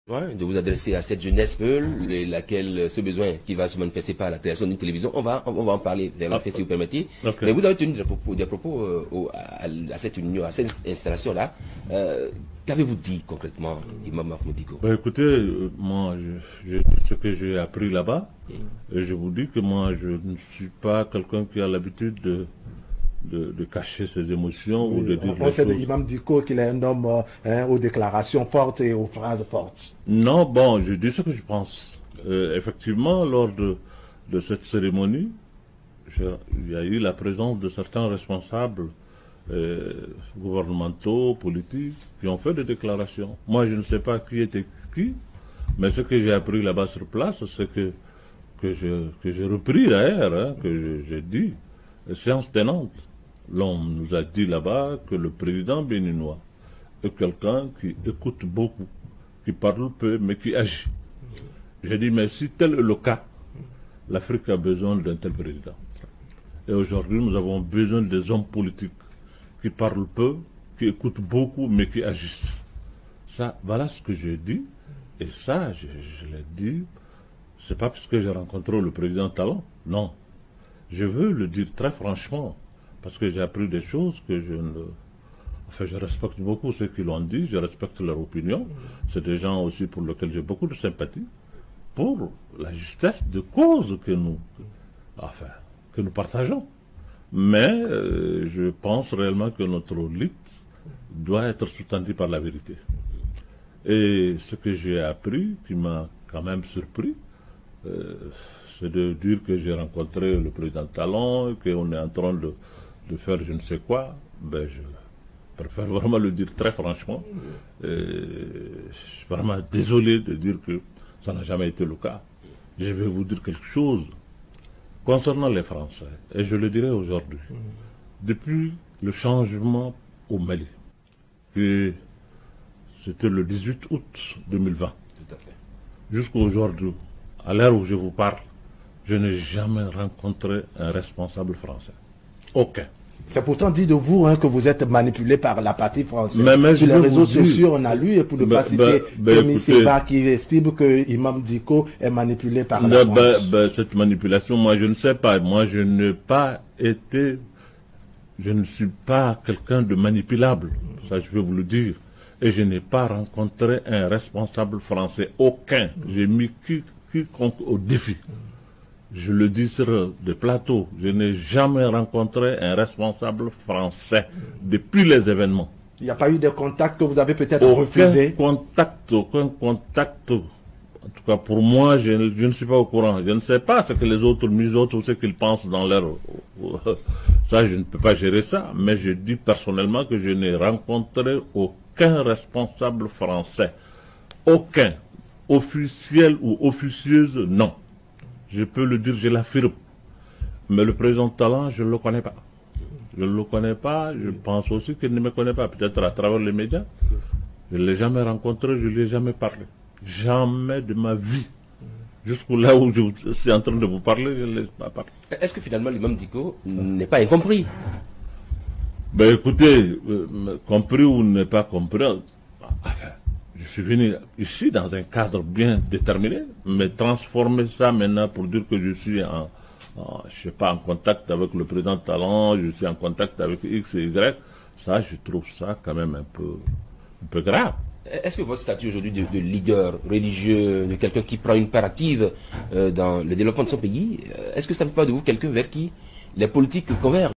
Ouais, de vous adresser à cette jeunesse Peul, laquelle ce besoin qui va se manifester par la création d'une télévision, on va en parler vers la fin si vous permettez. Okay. Mais vous avez tenu des propos à cette union, à cette installation-là. Qu'avez-vous dit concrètement, Imam Mahmoud Dicko? Écoutez, moi, ce que j'ai appris là-bas, et je vous dis que moi, je ne suis pas quelqu'un qui a l'habitude de cacher ses émotions ou de dire on sait de Imam Dicko qu'il est un homme aux déclarations fortes et aux phrases fortes. Non, bon, je dis ce que je pense. Effectivement, lors de cette cérémonie, il y a eu la présence de certains responsables gouvernementaux, politiques, qui ont fait des déclarations. Moi, je ne sais pas qui était qui, mais ce que j'ai appris là-bas sur place, c'est que j'ai repris d'ailleurs, que j'ai dit, séance tenante. L'on nous a dit là-bas que le président béninois est quelqu'un qui écoute beaucoup, qui parle peu, mais qui agit. J'ai dit, mais si tel est le cas, l'Afrique a besoin d'un tel président. Et aujourd'hui, nous avons besoin des hommes politiques qui parlent peu, qui écoutent beaucoup, mais qui agissent. Ça, voilà ce que j'ai dit. Et ça, je l'ai dit, c'est pas parce que j'ai rencontré le président Talon. Non. Je veux le dire très franchement, parce que j'ai appris des choses que je ne... Enfin, je respecte beaucoup ceux qui l'ont dit, je respecte leur opinion. C'est des gens aussi pour lesquels j'ai beaucoup de sympathie, pour la justesse de cause que nous partageons. Mais je pense réellement que notre lutte doit être sous-tendue par la vérité. Et ce que j'ai appris, qui m'a quand même surpris, c'est de dire que j'ai rencontré le président Talon, qu'on est en train de faire je ne sais quoi. Ben, je préfère vraiment le dire très franchement. Je suis vraiment désolé de dire que ça n'a jamais été le cas. Je vais vous dire quelque chose concernant les Français, et je le dirai aujourd'hui. Depuis le changement au Mali, que c'était le 18 août 2020, jusqu'à aujourd'hui, à l'heure où je vous parle, je n'ai jamais rencontré un responsable français. Aucun. C'est pourtant dit de vous que vous êtes manipulé par la partie française. Mais sur les réseaux sociaux, on a lu, et pour ne pas citer Kémy Séba qui estime que Imam Dicko est manipulé par la France. Cette manipulation, moi je ne sais pas. Moi je n'ai pas été... Je ne suis pas quelqu'un de manipulable. Ça je peux vous le dire. Et je n'ai pas rencontré un responsable français. Aucun. J'ai mis quiconque au défi. Je le dis sur des plateaux, je n'ai jamais rencontré un responsable français depuis les événements. Il n'y a pas eu de contact que vous avez peut-être refusé? Aucun contact. En tout cas, pour moi, je ne suis pas au courant. Je ne sais pas ce que les autres, ou ce qu'ils pensent dans leur... Ça, je ne peux pas gérer ça. Mais je dis personnellement que je n'ai rencontré aucun responsable français. Aucun. Officiel ou officieuse, non. Je peux le dire, je l'affirme. Mais le président Talon, je ne le connais pas. Je ne le connais pas, je pense aussi qu'il ne me connaît pas, peut-être à travers les médias. Je ne l'ai jamais rencontré, je ne lui ai jamais parlé. Jamais de ma vie. Jusqu'au là où je suis en train de vous parler, je ne l'ai pas parlé. Est-ce que finalement l'imam Dicko n'est pas incompris? Écoutez, compris ou n'est pas compris, enfin, je suis venu ici dans un cadre bien déterminé, mais transformer ça maintenant pour dire que je suis je sais pas, en contact avec le président Talon, je suis en contact avec X et Y, ça, je trouve ça quand même un peu grave. Est-ce que votre statut aujourd'hui de leader religieux, de quelqu'un qui prend une part active dans le développement de son pays, est-ce que ça ne fait pas de vous quelqu'un vers qui les politiques convergent?